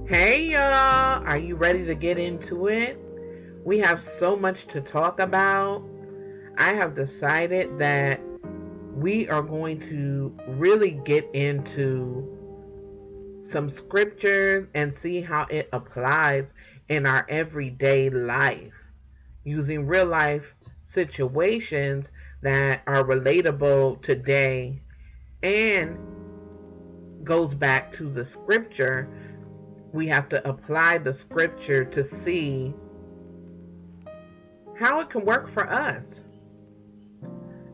Hey y'all, are you ready to get into it? We have so much to talk about. I have decided that we are going to really get into some scriptures and see how it applies in our everyday life using real life situations that are relatable today and goes back to the scripture. We have to apply the scripture to see how it can work for us.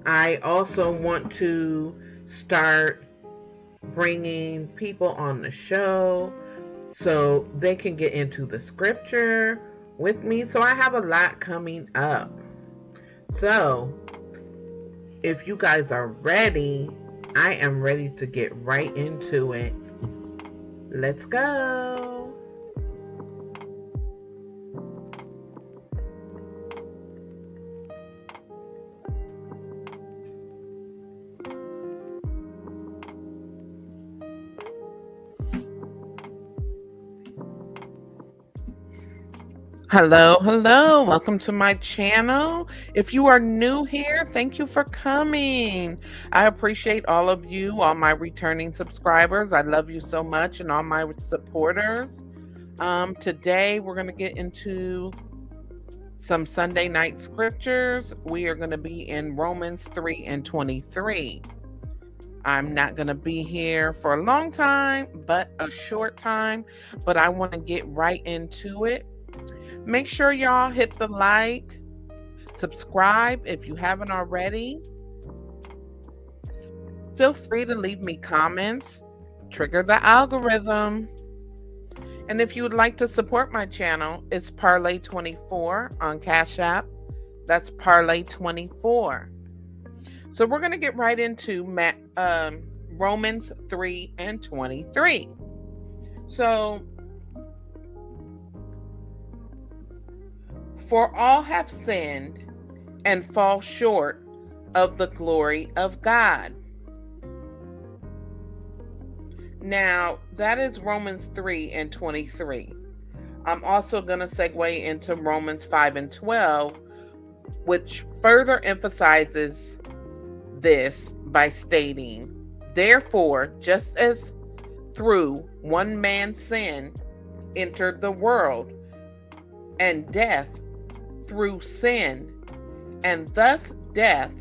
I also want to start bringing people on the show so they can get into the scripture with me. So I have a lot coming up. So if you guys are ready, I am ready to get right into it. Let's go. Hello, hello. Welcome to my channel. If you are new here, thank you for coming. I appreciate all of you, all my returning subscribers. I love you so much, and all my supporters. Today, we're going to get into some Sunday night scriptures. We are going to be in Romans 3 and 23. I'm not going to be here for a long time, but a short time. But I want to get right into it. Make sure y'all hit the like, subscribe if you haven't already. Feel free to leave me comments, trigger the algorithm. And if you would like to support my channel, it's Parlay24 on Cash App. That's Parlay24. So we're going to get right into Romans 3 and 23. So, for all have sinned and fall short of the glory of God. Now, that is Romans 3 and 23. I'm also going to segue into Romans 5 and 12, which further emphasizes this by stating, therefore, just as through one man's sin entered the world, and death through sin, and thus death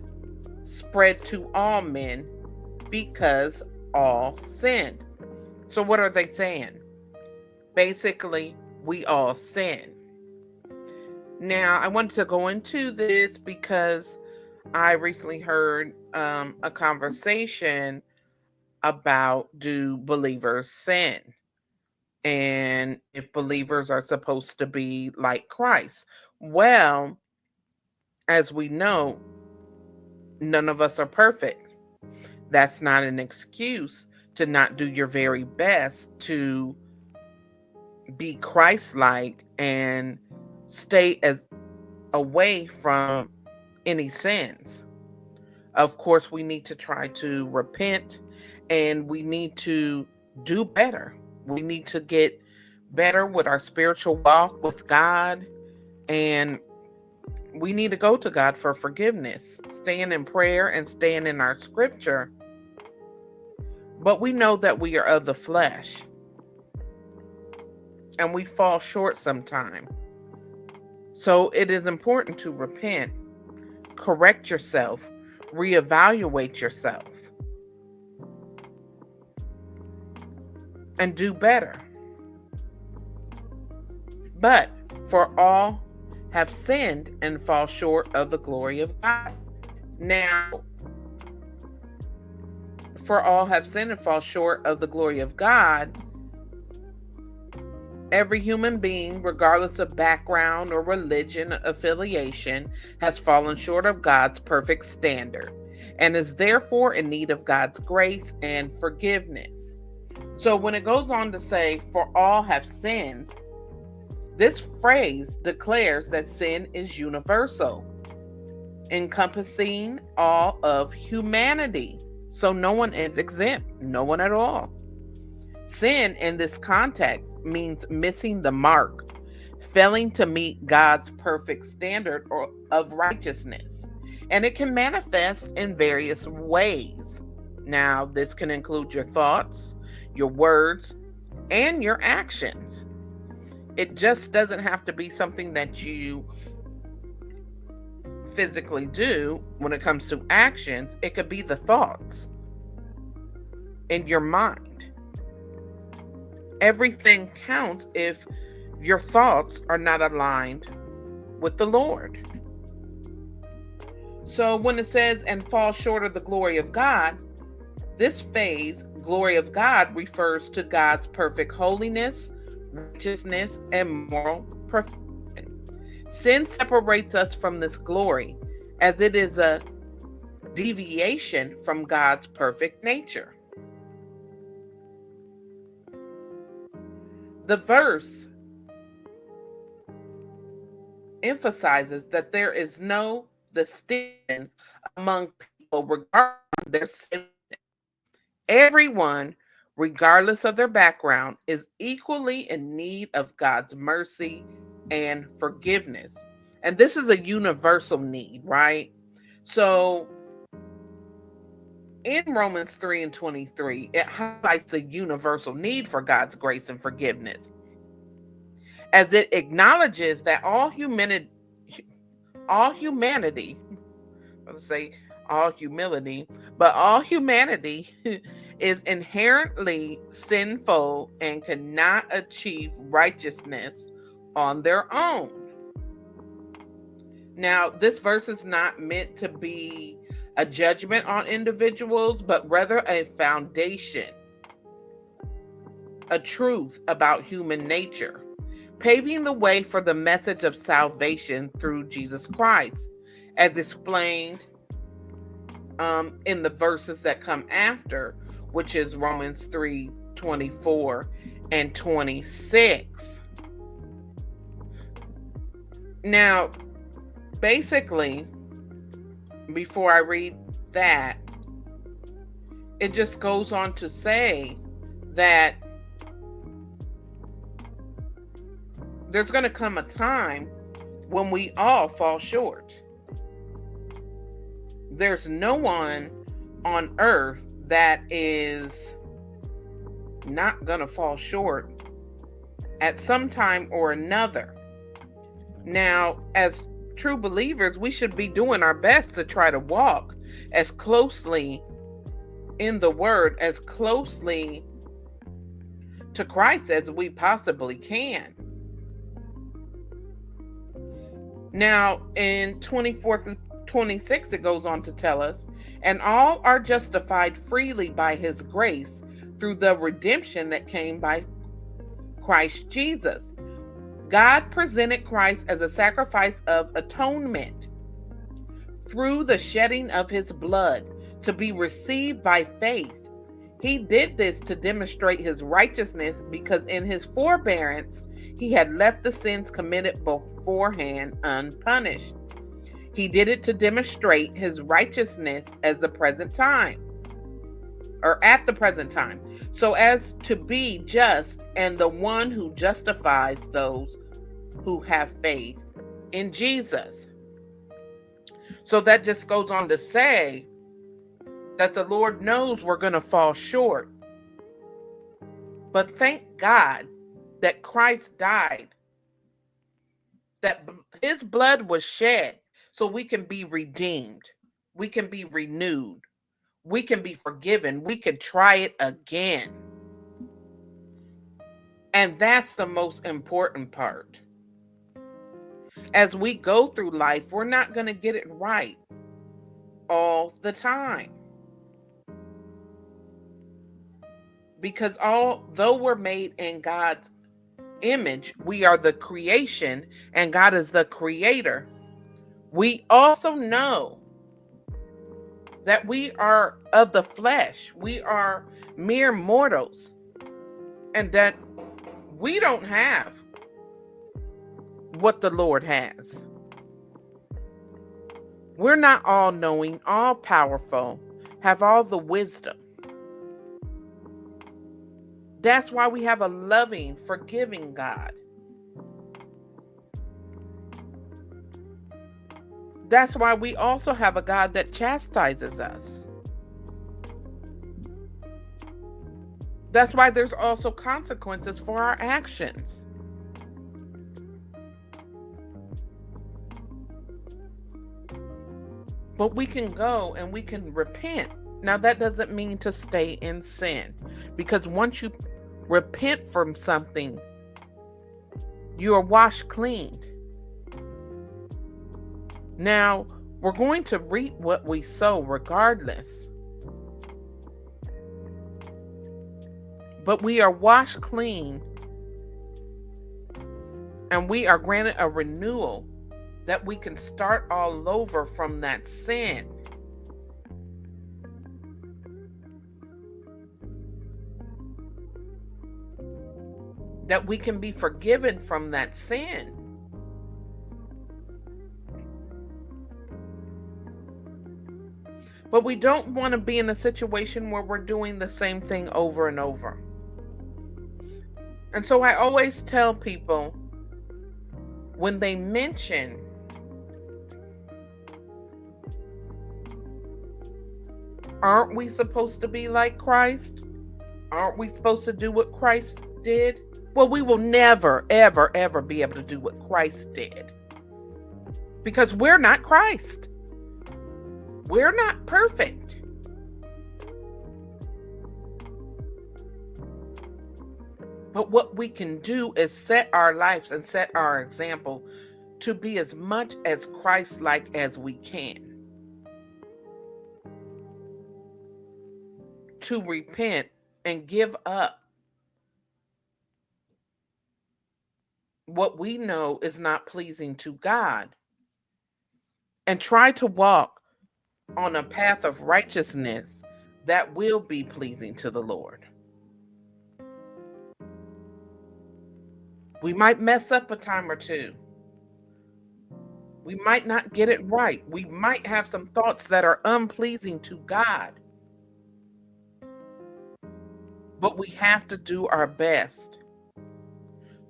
spread to all men because all sinned. So what are they saying? Basically, we all sin. Now, I wanted to go into this because I recently heard a conversation about, do believers sin? And if believers are supposed to be like Christ. Well, as we know, none of us are perfect. That's not an excuse to not do your very best to be Christ-like and stay as away from any sins. Of course, we need to try to repent, and we need to do better. We need to get better with our spiritual walk with God, and we need to go to God for forgiveness, staying in prayer and staying in our scripture. But we know that we are of the flesh, and we fall short sometime. So it is important to repent, correct yourself, reevaluate yourself, and do better. But for all have sinned and fall short of the glory of God. Now, for all have sinned and fall short of the glory of God, every human being, regardless of background or religion affiliation, has fallen short of God's perfect standard and is therefore in need of God's grace and forgiveness. So when it goes on to say, for all have sinned, this phrase declares that sin is universal, encompassing all of humanity. So no one is exempt, no one at all. Sin in this context means missing the mark, failing to meet God's perfect standard of righteousness. And it can manifest in various ways. Now, this can include your thoughts, your words, and your actions. It just doesn't have to be something that you physically do when it comes to actions. It could be the thoughts in your mind. Everything counts if your thoughts are not aligned with the Lord. So when it says, and fall short of the glory of God, this phrase, glory of God, refers to God's perfect holiness, righteousness, and moral perfection. Sin separates us from this glory, as it is a deviation from God's perfect nature. The verse emphasizes that there is no distinction among people regarding their sin. Everyone, regardless of their background, is equally in need of God's mercy and forgiveness. And this is a universal need, right? So in Romans 3 and 23, it highlights the universal need for God's grace and forgiveness, as it acknowledges that all humanity, let's say all humility, but all humanity is inherently sinful and cannot achieve righteousness on their own. Now, this verse is not meant to be a judgment on individuals, but rather a foundation, a truth about human nature, paving the way for the message of salvation through Jesus Christ, as explained in the verses that come after, which is Romans 3:24 and 26. Now, basically, before I read that, it just goes on to say that there's going to come a time when we all fall short. There's no one on earth that is not going to fall short at some time or another. Now, as true believers, we should be doing our best to try to walk as closely in the Word, as closely to Christ as we possibly can. Now, in 24 through 26, it goes on to tell us, and all are justified freely by his grace through the redemption that came by Christ Jesus. God presented Christ as a sacrifice of atonement through the shedding of his blood to be received by faith. He did this to demonstrate his righteousness because in his forbearance, he had left the sins committed beforehand unpunished. He did it to demonstrate his righteousness at the present time, so as to be just and the one who justifies those who have faith in Jesus. So that just goes on to say that the Lord knows we're going to fall short. But thank God that Christ died, that his blood was shed so we can be redeemed, we can be renewed, we can be forgiven, we can try it again. And that's the most important part. As we go through life, we're not going to get it right all the time. Because although we're made in God's image, we are the creation and God is the creator. We also know that we are of the flesh. We are mere mortals. And that we don't have what the Lord has. We're not all knowing, all powerful, have all the wisdom. That's why we have a loving, forgiving God. That's why we also have a God that chastises us. That's why there's also consequences for our actions. But we can go and we can repent. Now, that doesn't mean to stay in sin, because once you repent from something, you are washed clean. Now, we're going to reap what we sow regardless. But we are washed clean, and we are granted a renewal that we can start all over from that sin. That we can be forgiven from that sin. But we don't want to be in a situation where we're doing the same thing over and over. And so I always tell people, when they mention aren't we supposed to be like Christ? Aren't we supposed to do what Christ did? Well, we will never, ever, ever be able to do what Christ did, because we're not Christ. We're not perfect. But what we can do is set our lives and set our example to be as much as Christ-like as we can. To repent and give up what we know is not pleasing to God, and try to walk on a path of righteousness that will be pleasing to the Lord. We might mess up a time or two. We might not get it right. We might have some thoughts that are unpleasing to God. But we have to do our best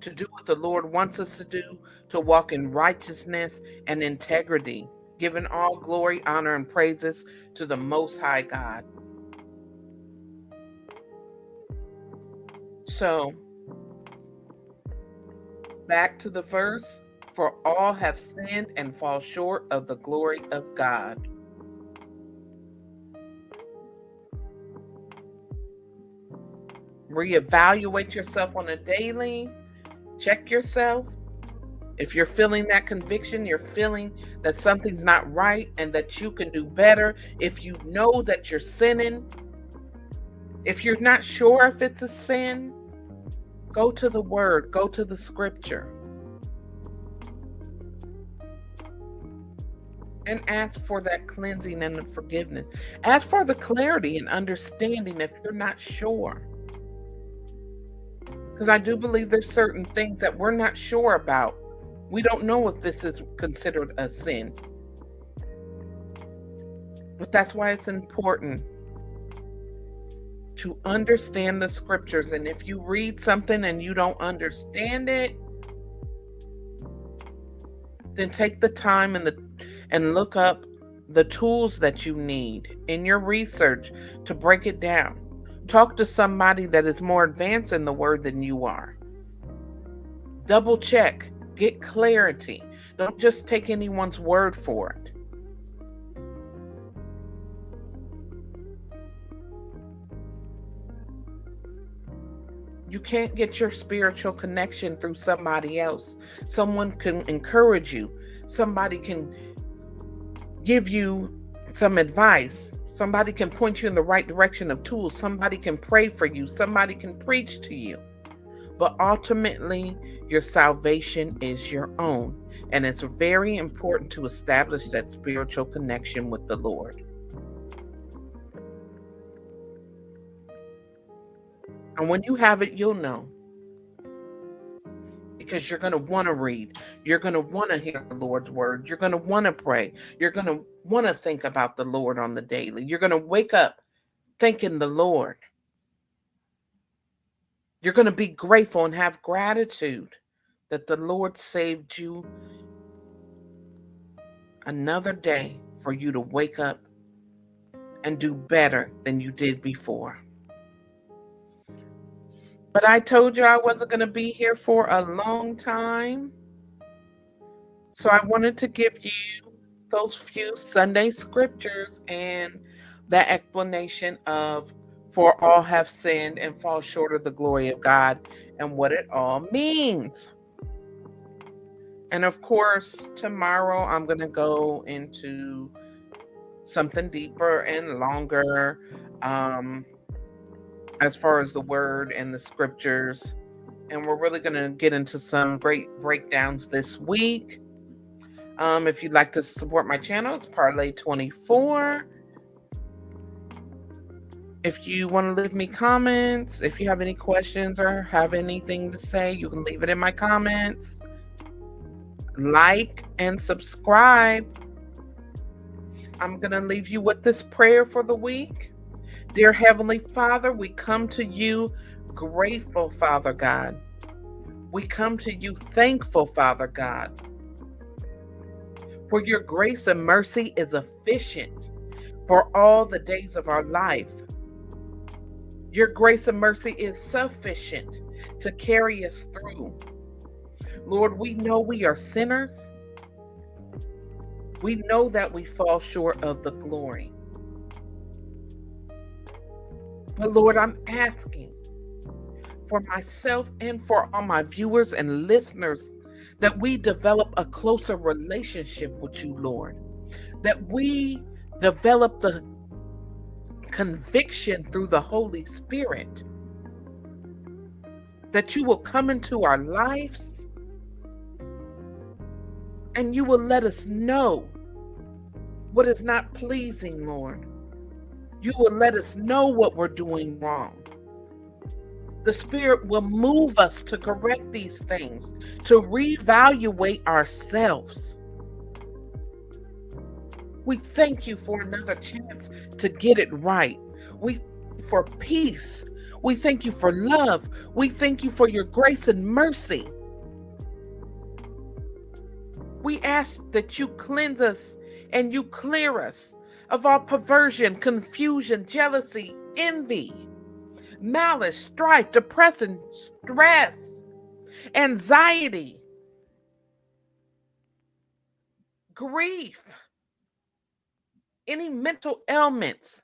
to do what the Lord wants us to do, to walk in righteousness and integrity, giving all glory, honor, and praises to the Most High God. So, back to the verse, for all have sinned and fall short of the glory of God. Reevaluate yourself on a daily. Check yourself. If you're feeling that conviction, you're feeling that something's not right and that you can do better, if you know that you're sinning, if you're not sure if it's a sin, go to the Word, go to the Scripture, and ask for that cleansing and the forgiveness. Ask for the clarity and understanding if you're not sure. Because I do believe there's certain things that we're not sure about. We don't know if this is considered a sin. But that's why it's important to understand the scriptures. And if you read something and you don't understand it, then take the time and look up the tools that you need in your research to break it down. Talk to somebody that is more advanced in the word than you are. Double check, get clarity. Don't just take anyone's word for it. You can't get your spiritual connection through somebody else. Someone can encourage you. Somebody can give you some advice. Somebody can point you in the right direction of tools. Somebody can pray for you. Somebody can preach to you. But ultimately, your salvation is your own. And it's very important to establish that spiritual connection with the Lord. And when you have it, you'll know. Because you're going to want to read. You're going to want to hear the Lord's word. You're going to want to pray. You're going to want to think about the Lord on the daily. You're going to wake up thanking the Lord. You're going to be grateful and have gratitude that the Lord saved you another day for you to wake up and do better than you did before. But I told you I wasn't going to be here for a long time. So I wanted to give you those few Sunday scriptures and that explanation of for all have sinned and fall short of the glory of God and what it all means. And of course, tomorrow I'm going to go into something deeper and longer as far as the word and the scriptures. And we're really going to get into some great breakdowns this week. If you'd like to support my channel, it's Parlay24. If you want to leave me comments, if you have any questions or have anything to say, you can leave it in my comments. Like and subscribe. I'm going to leave you with this prayer for the week. Dear Heavenly Father, we come to you grateful, Father God. We come to you thankful, Father God. For your grace and mercy is efficient for all the days of our life. Your grace and mercy is sufficient to carry us through. Lord, we know we are sinners. We know that we fall short of the glory. But Lord, I'm asking for myself and for all my viewers and listeners that we develop a closer relationship with you, Lord. That we develop the conviction through the Holy Spirit. That you will come into our lives and you will let us know what is not pleasing, Lord. You will let us know what we're doing wrong. The Spirit will move us to correct these things, to reevaluate ourselves. We thank you for another chance to get it right. We thank you for peace. We thank you for love. We thank you for your grace and mercy. We ask that you cleanse us and you clear us of all perversion, confusion, jealousy, envy, malice, strife, depression, stress, anxiety, grief, any mental ailments.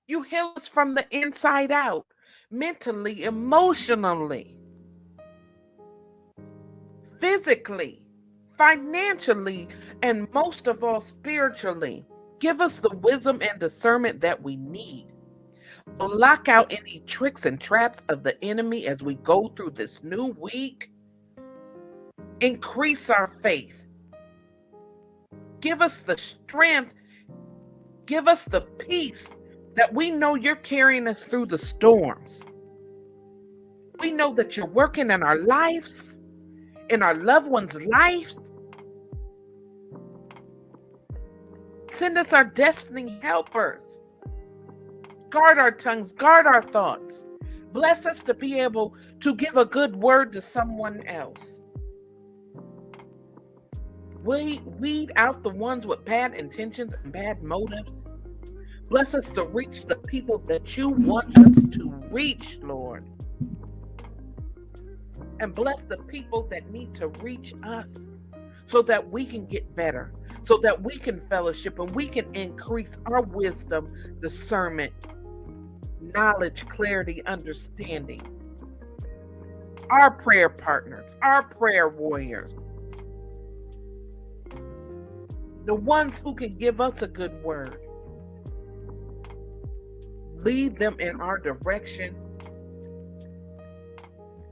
You heal us from the inside out, mentally, emotionally, physically, financially, and most of all, spiritually. Give us the wisdom and discernment that we need. Block out any tricks and traps of the enemy as we go through this new week. Increase our faith. Give us the strength. Give us the peace that we know you're carrying us through the storms. We know that you're working in our lives, in our loved ones' lives. Send us our destiny helpers. Guard our tongues, guard our thoughts. Bless us to be able to give a good word to someone else. Weed out the ones with bad intentions and bad motives. Bless us to reach the people that you want us to reach, Lord. And bless the people that need to reach us so that we can get better, so that we can fellowship and we can increase our wisdom, discernment, knowledge, clarity, understanding. Our prayer partners, our prayer warriors, the ones who can give us a good word. Lead them in our direction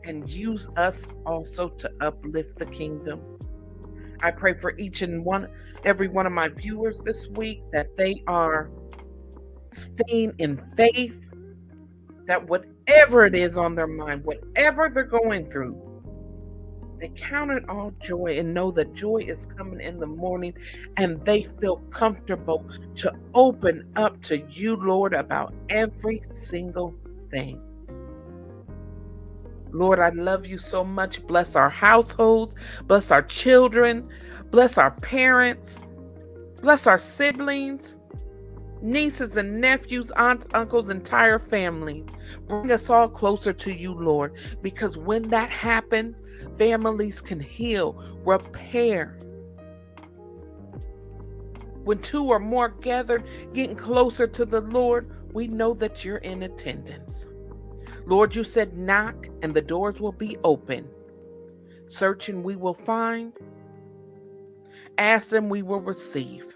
and use us also to uplift the kingdom. I pray for each and every one of my viewers this week that they are staying in faith, that whatever it is on their mind, whatever they're going through, they count it all joy and know that joy is coming in the morning, and they feel comfortable to open up to you, Lord, about every single thing. Lord, I love you so much. Bless our households, bless our children, bless our parents, bless our siblings, nieces and nephews, aunts, uncles, entire family. Bring us all closer to you, Lord, because when that happens, families can heal, repair. When two or more gathered, getting closer to the Lord, we know that you're in attendance. Lord, you said knock and the doors will be open. Search and we will find. Ask and we will receive.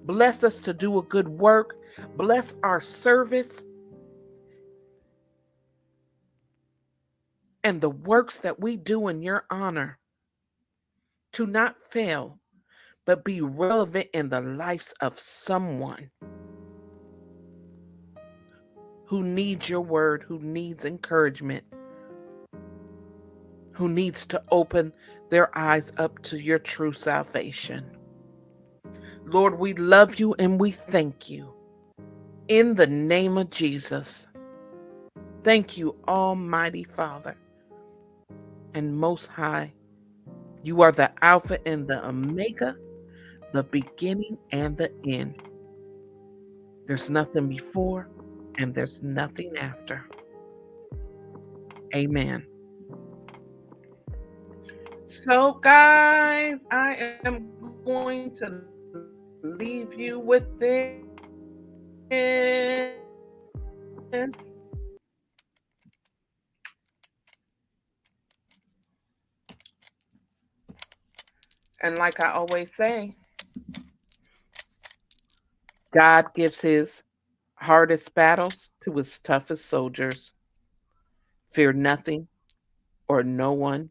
Bless us to do a good work. Bless our service and the works that we do in your honor to not fail, but be relevant in the lives of someone who needs your word, who needs encouragement, who needs to open their eyes up to your true salvation. Lord, we love you and we thank you. In the name of Jesus. Thank you, Almighty Father and Most High. You are the Alpha and the Omega, the beginning and the end. There's nothing before and there's nothing after. Amen. So, guys, I am going to leave you with this. And like I always say, God gives his hardest battles to his toughest soldiers. Fear nothing or no one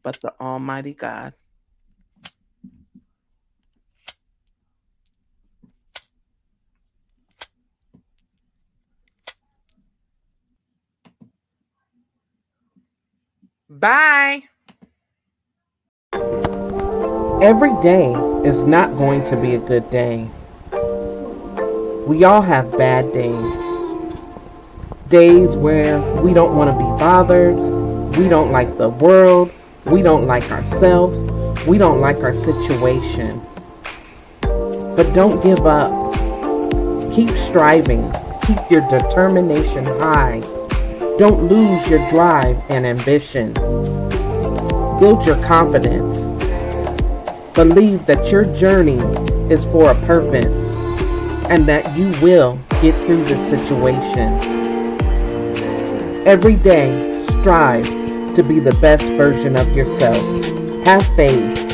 but the Almighty God. Bye. Every day is not going to be a good day. We all have bad days. Days where we don't want to be bothered, we don't like the world, we don't like ourselves, we don't like our situation. But don't give up. Keep striving. Keep your determination high. Don't lose your drive and ambition. Build your confidence. Believe that your journey is for a purpose and that you will get through this situation. Every day, strive to be the best version of yourself. Have faith.